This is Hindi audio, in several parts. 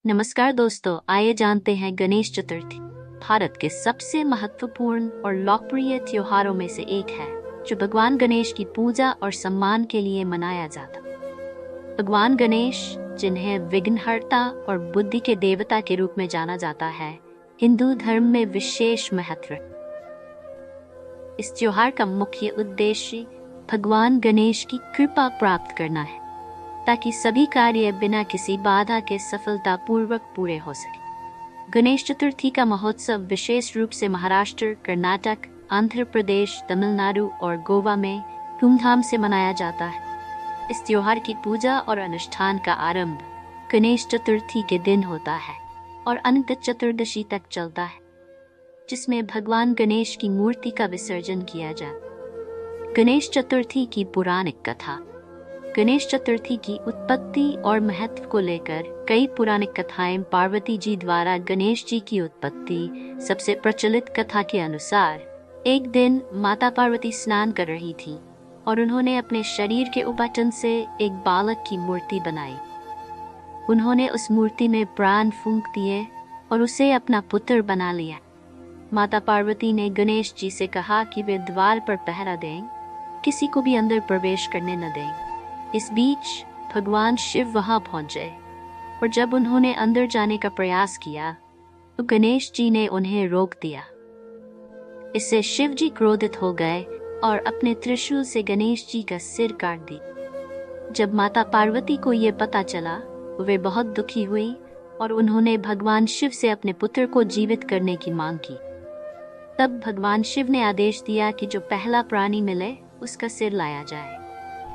नमस्कार दोस्तों, आइए जानते हैं गणेश चतुर्थी भारत के सबसे महत्वपूर्ण और लोकप्रिय त्योहारों में से एक है, जो भगवान गणेश की पूजा और सम्मान के लिए मनाया जाता है। भगवान गणेश, जिन्हें विघ्नहर्ता और बुद्धि के देवता के रूप में जाना जाता है, हिंदू धर्म में विशेष महत्व है। इस त्योहार का मुख्य उद्देश्य भगवान गणेश की कृपा प्राप्त करना है, ताकि सभी कार्य बिना किसी बाधा के सफलतापूर्वक पूरे हो सके। गणेश चतुर्थी का महोत्सव विशेष रूप से महाराष्ट्र, कर्नाटक, आंध्र प्रदेश, तमिलनाडु और गोवा में धूमधाम से मनाया जाता है। इस त्योहार की पूजा और अनुष्ठान का आरंभ गणेश चतुर्थी के दिन होता है और अनंत चतुर्दशी तक चलता है, जिसमें भगवान गणेश की मूर्ति का विसर्जन किया जाता है। गणेश चतुर्थी की पौराणिक कथा। गणेश चतुर्थी की उत्पत्ति और महत्व को लेकर कई पुराणिक कथाएं। पार्वती जी द्वारा गणेश जी की उत्पत्ति। सबसे प्रचलित कथा के अनुसार एक दिन माता पार्वती स्नान कर रही थी और उन्होंने अपने शरीर के उपाटन से एक बालक की मूर्ति बनाई। उन्होंने उस मूर्ति में प्राण फूंक दिए और उसे अपना पुत्र बना लिया। माता पार्वती ने गणेश जी से कहा कि वे द्वार पर पहरा दें, किसी को भी अंदर प्रवेश करने न दें। इस बीच भगवान शिव वहां पहुंचे और जब उन्होंने अंदर जाने का प्रयास किया तो गणेश जी ने उन्हें रोक दिया। इससे शिव जी क्रोधित हो गए और अपने त्रिशूल से गणेश जी का सिर काट दिया। जब माता पार्वती को ये पता चला तो वे बहुत दुखी हुई और उन्होंने भगवान शिव से अपने पुत्र को जीवित करने की मांग की। तब भगवान शिव ने आदेश दिया कि जो पहला प्राणी मिले उसका सिर लाया जाए।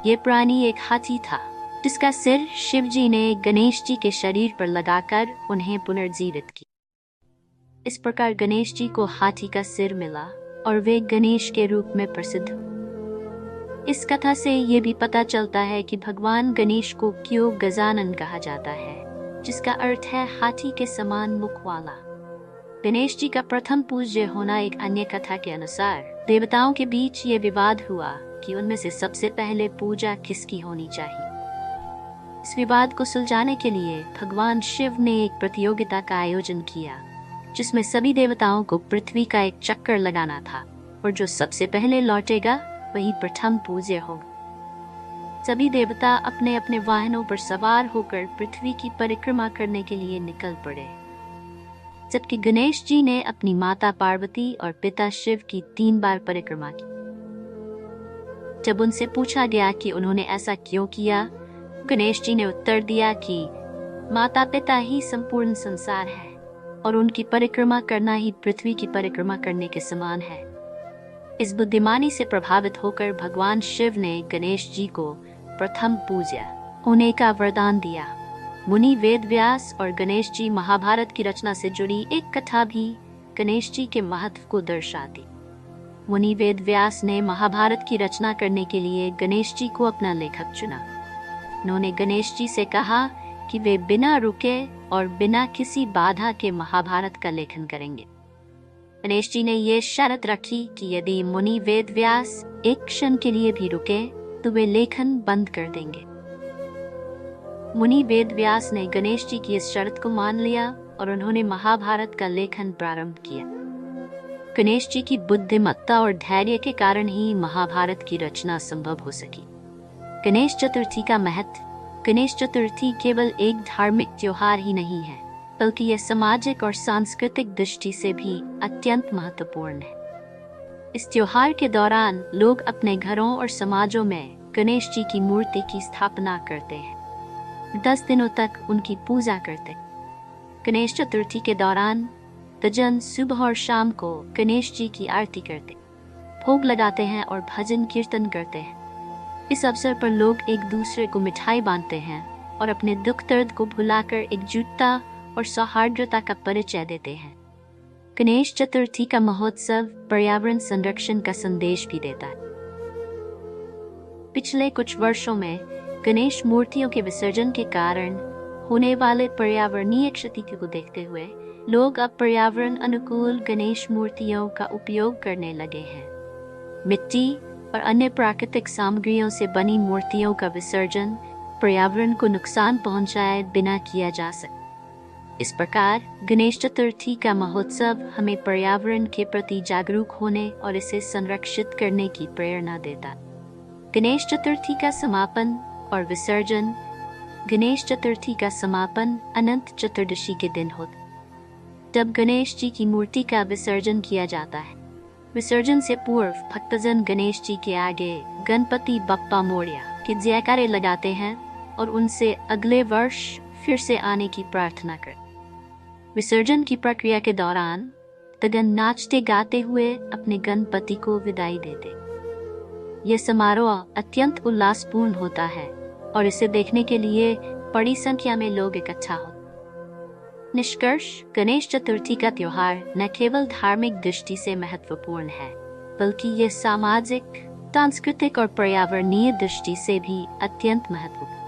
ये प्राणी एक हाथी था, जिसका सिर शिव जी ने गणेश जी के शरीर पर लगाकर उन्हें पुनर्जीवित किया। इस प्रकार गणेश जी को हाथी का सिर मिला और वे गणेश के रूप में प्रसिद्ध हुए। इस कथा से ये भी पता चलता है कि भगवान गणेश को क्यों गजानन कहा जाता है, जिसका अर्थ है हाथी के समान मुख वाला। गणेश जी का प्रथम पूज्य होना। एक अन्य कथा के अनुसार देवताओं के बीच ये विवाद हुआ कि उनमें से सबसे पहले पूजा किसकी होनी चाहिए। इस विवाद को सुलझाने के लिए भगवान शिव ने एक प्रतियोगिता का आयोजन किया, जिसमें सभी देवताओं को पृथ्वी का एक चक्कर लगाना था और जो सबसे पहले लौटेगा वही प्रथम पूज्य होगा। सभी देवता अपने अपने वाहनों पर सवार होकर पृथ्वी की परिक्रमा करने के लिए निकल पड़े, जबकि गणेश जी ने अपनी माता पार्वती और पिता शिव की 3 बार परिक्रमा की। जब उनसे पूछा गया कि उन्होंने ऐसा क्यों किया, गणेश जी ने उत्तर दिया कि माता पिता ही संपूर्ण संसार है और उनकी परिक्रमा करना ही पृथ्वी की परिक्रमा करने के समान है। इस बुद्धिमानी से प्रभावित होकर भगवान शिव ने गणेश जी को प्रथम पूज्य होने का वरदान दिया। मुनि वेद व्यास और गणेश जी महाभारत की रचना से जुड़ी एक कथा भी गणेश जी के महत्व को दर्शाती। मुनि वेद व्यास ने महाभारत की रचना करने के लिए गणेश जी को अपना लेखक चुना। उन्होंने गणेश जी से कहा कि वे बिना रुके और बिना किसी बाधा के महाभारत का लेखन करेंगे। गणेश जी ने ये शर्त रखी कि यदि मुनि वेद व्यास एक क्षण के लिए भी रुके तो वे लेखन बंद कर देंगे। मुनि वेद व्यास ने गणेश जी की इस शर्त को मान लिया और उन्होंने महाभारत का लेखन प्रारंभ किया। गणेश जी की बुद्धिमत्ता और धैर्य के कारण ही महाभारत की रचना संभव हो सकी। गणेश चतुर्थी का महत्व। गणेश चतुर्थी केवल एक धार्मिक त्योहार ही नहीं है, बल्कि यह सामाजिक और सांस्कृतिक दृष्टि से भी अत्यंत महत्वपूर्ण है। इस त्योहार के दौरान लोग अपने घरों और समाजों में गणेश जी की मूर्ति की स्थापना करते हैं। 10 दिनों तक उनकी पूजा करते हैं। गणेश चतुर्थी के दौरान जन सुबह और शाम को गणेश जी की आरती करते, भोग लगाते हैं और भजन कीर्तन करते हैं। इस अवसर पर लोग एक दूसरे को मिठाई बांटते हैं और अपने दुख दर्द को भुलाकर एकजुटता और सौहार्द्रता का परिचय देते हैं। गणेश चतुर्थी का महोत्सव पर्यावरण संरक्षण का संदेश भी देता है। पिछले कुछ वर्षों में गणेश मूर्तियों के विसर्जन के कारण होने वाले पर्यावरणीय क्षति को देखते हुए लोग अब पर्यावरण अनुकूल गणेश मूर्तियों का उपयोग करने लगे हैं। मिट्टी और अन्य प्राकृतिक सामग्रियों से बनी मूर्तियों का विसर्जन पर्यावरण को नुकसान पहुंचाए बिना किया जा सकता। इस प्रकार गणेश चतुर्थी का महोत्सव हमें पर्यावरण के प्रति जागरूक होने और इसे संरक्षित करने की प्रेरणा देता। गणेश चतुर्थी का समापन और विसर्जन। गणेश चतुर्थी का समापन अनंत चतुर्दशी के दिन होता, जब गणेश जी की मूर्ति का विसर्जन किया जाता है। विसर्जन से पूर्व भक्तजन गणेश जी के आगे गणपति बप्पा मोरया के जयकारे लगाते हैं और उनसे अगले वर्ष फिर से आने की प्रार्थना करते। विसर्जन की प्रक्रिया के दौरान भक्तगण नाचते गाते हुए अपने गणपति को विदाई देते। यह समारोह अत्यंत उल्लासपूर्ण होता है और इसे देखने के लिए बड़ी संख्या में लोग इकट्ठा होते। निष्कर्ष, गणेश चतुर्थी का त्योहार न केवल धार्मिक दृष्टि से महत्वपूर्ण है, बल्कि यह सामाजिक, सांस्कृतिक और पर्यावरणीय दृष्टि से भी अत्यंत महत्वपूर्ण।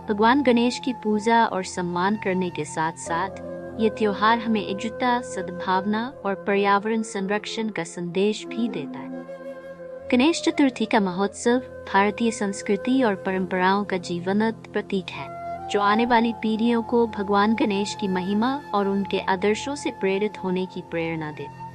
भगवान गणेश की पूजा और सम्मान करने के साथ साथ ये त्योहार हमें एकजुटता, सद्भावना और पर्यावरण संरक्षण का संदेश भी देता है। गणेश चतुर्थी का महोत्सव भारतीय संस्कृति और परंपराओं का जीवंत प्रतीक है, जो आने वाली पीढ़ियों को भगवान गणेश की महिमा और उनके आदर्शों से प्रेरित होने की प्रेरणा देता है।